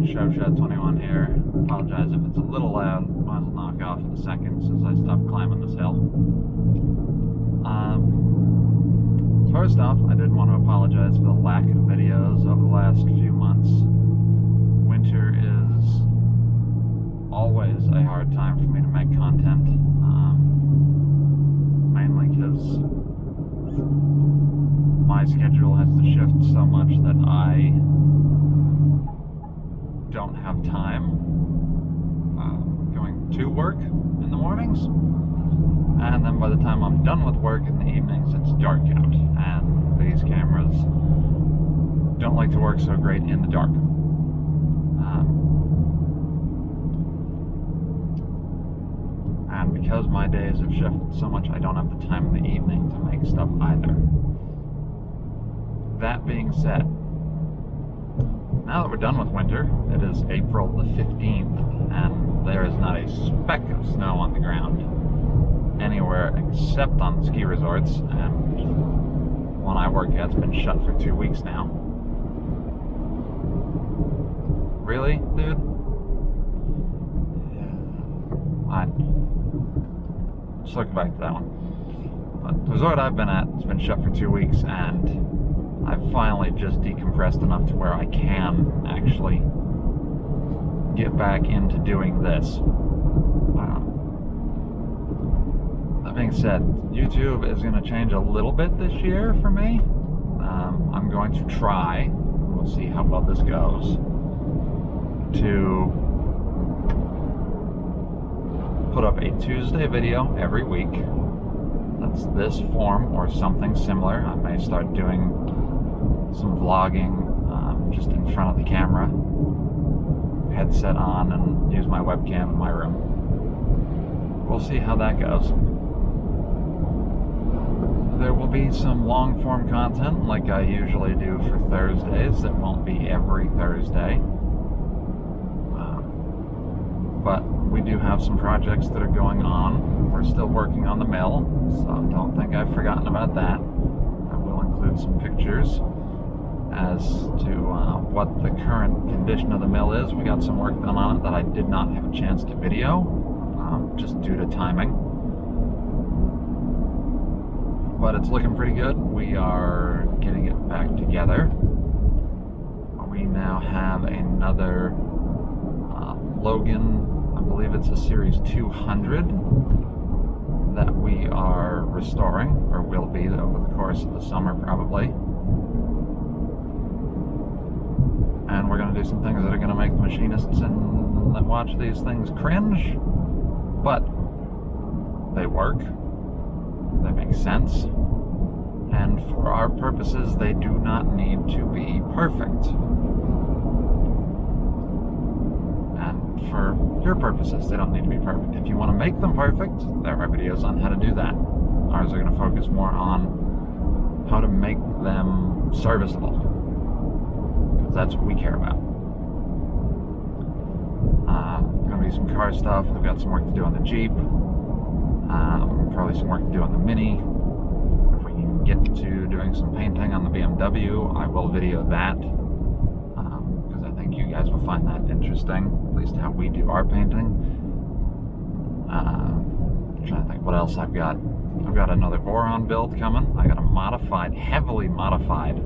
Showshot21 here. Apologize if it's a little loud. Might as well knock off in a second since I stopped climbing this hill. First off, I did want to apologize for the lack of videos over the last few months. Winter is always a hard time for me to make content, mainly because my schedule has to shift so much that I don't have time going to work in the mornings, and then by the time I'm done with work in the evenings it's dark out, and these cameras don't like to work so great in the dark. And because my days have shifted so much, I don't have the time in the evening to make stuff either. That being said, now that we're done with winter, it is April the 15th, and there is not a speck of snow on the ground anywhere except on the ski resorts, and one I work at's been shut for 2 weeks now. Really, dude? Just look back to that one. But the resort I've been at has been shut for 2 weeks, and I've finally just decompressed enough to where I can actually get back into doing this. That being said, YouTube is going to change a little bit this year for me. I'm going to try, we'll see how well this goes, to put up a Tuesday video every week. That's this form or something similar. I may start doing some vlogging just in front of the camera, headset on, and use my webcam in my room. We'll see how that goes. There will be some long form content like I usually do for Thursdays. It won't be every Thursday, but we do have some projects that are going on. We're still working on the mill, so don't think I've forgotten about that. I will include some pictures as to what the current condition of the mill is. We got some work done on it that I did not have a chance to video, just due to timing. But it's looking pretty good. We are getting it back together. We now have another Logan, I believe it's a Series 200, that we are restoring, or will be over the course of the summer probably. And we're going to do some things that are going to make the machinists that watch these things cringe, but they work, they make sense, and for our purposes they do not need to be perfect. And for your purposes they don't need to be perfect. If you want to make them perfect, there are videos on how to do that. Ours are going to focus more on how to make them serviceable, because that's what we care about. Going to be some car stuff. We've got some work to do on the Jeep. Probably some work to do on the Mini. If we can get to doing some painting on the BMW, I will video that, because I think you guys will find that interesting, at least how we do our painting. I'm trying to think what else I've got. I've got another Voron build coming. I got a modified, heavily modified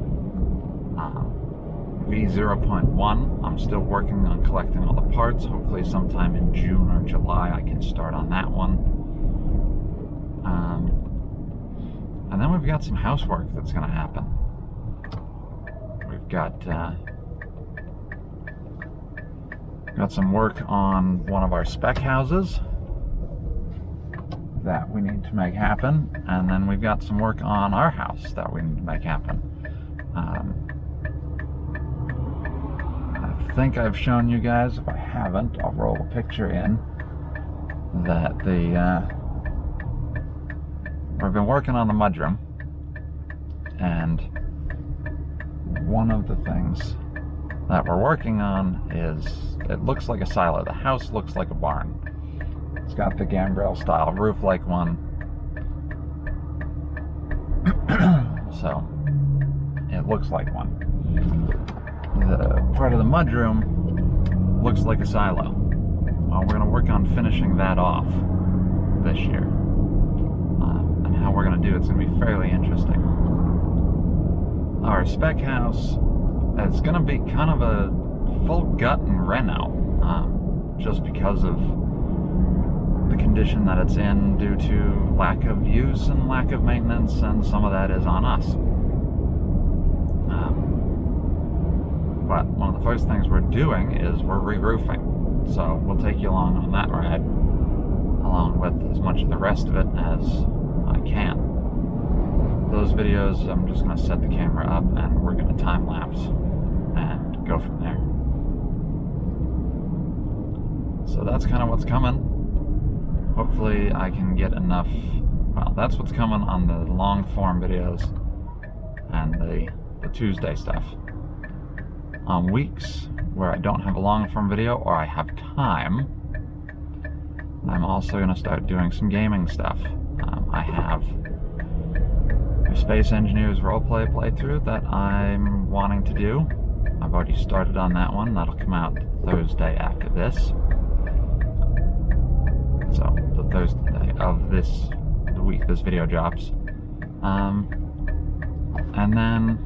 V0.1. I'm still working on collecting all the parts. Hopefully sometime in June or July I can start on that one. And then we've got some housework that's going to happen. We've got some work on one of our spec houses that we need to make happen, and then we've got some work on our house that we need to make happen. I think I've shown you guys. If I haven't, I'll roll a picture in that we've been working on the mudroom, and one of the things that we're working on is, it looks like a silo. The house looks like a barn. It's got the gambrel style roof like one. So it looks like one. The part of the mudroom looks like a silo. Well, we're going to work on finishing that off this year. And how we're going to do it's going to be fairly interesting. Our spec house is going to be kind of a full gut and reno, just because of the condition that it's in due to lack of use and lack of maintenance, and some of that is on us. But one of the first things we're doing is we're re-roofing. So we'll take you along on that ride, along with as much of the rest of it as I can. Those videos, I'm just going to set the camera up and we're going to time lapse and go from there. So that's kind of what's coming. Hopefully I can get enough, well, that's what's coming on the long form videos and the Tuesday stuff. On weeks where I don't have a long form video or I have time, I'm also going to start doing some gaming stuff. I have a Space Engineers roleplay playthrough that I'm wanting to do. I've already started on that one. That'll come out Thursday after this. So, the Thursday of the week this video drops. And then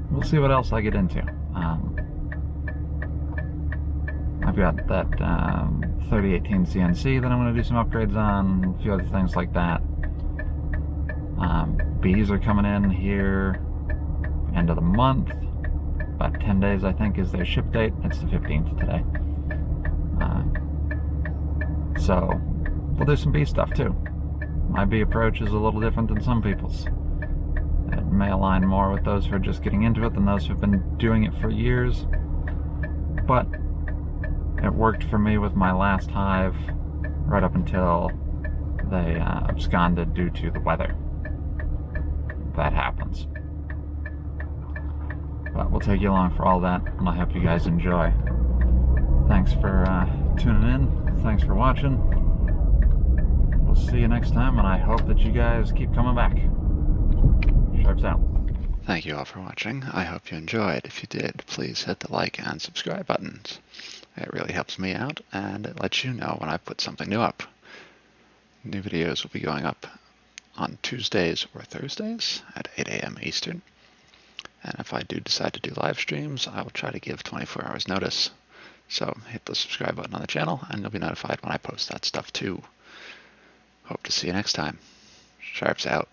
we'll see what else I get into. I've got that 3018 CNC that I'm going to do some upgrades on, a few other things like that. Bees are coming in here end of the month. About 10 days, I think, is their ship date. It's the 15th today. So we'll do some bee stuff too. My bee approach is a little different than some people's. It may align more with those who are just getting into it than those who've been doing it for years. But it worked for me with my last hive right up until they absconded due to the weather. That happens. But we'll take you along for all that, and I hope you guys enjoy. Thanks for tuning in. Thanks for watching. We'll see you next time, and I hope that you guys keep coming back. Sharps out. Thank you all for watching. I hope you enjoyed. If you did, please hit the like and subscribe buttons. It really helps me out, and it lets you know when I put something new up. New videos will be going up on Tuesdays or Thursdays at 8 a.m. Eastern. And if I do decide to do live streams, I will try to give 24 hours notice. So hit the subscribe button on the channel, and you'll be notified when I post that stuff too. Hope to see you next time. Sharps out.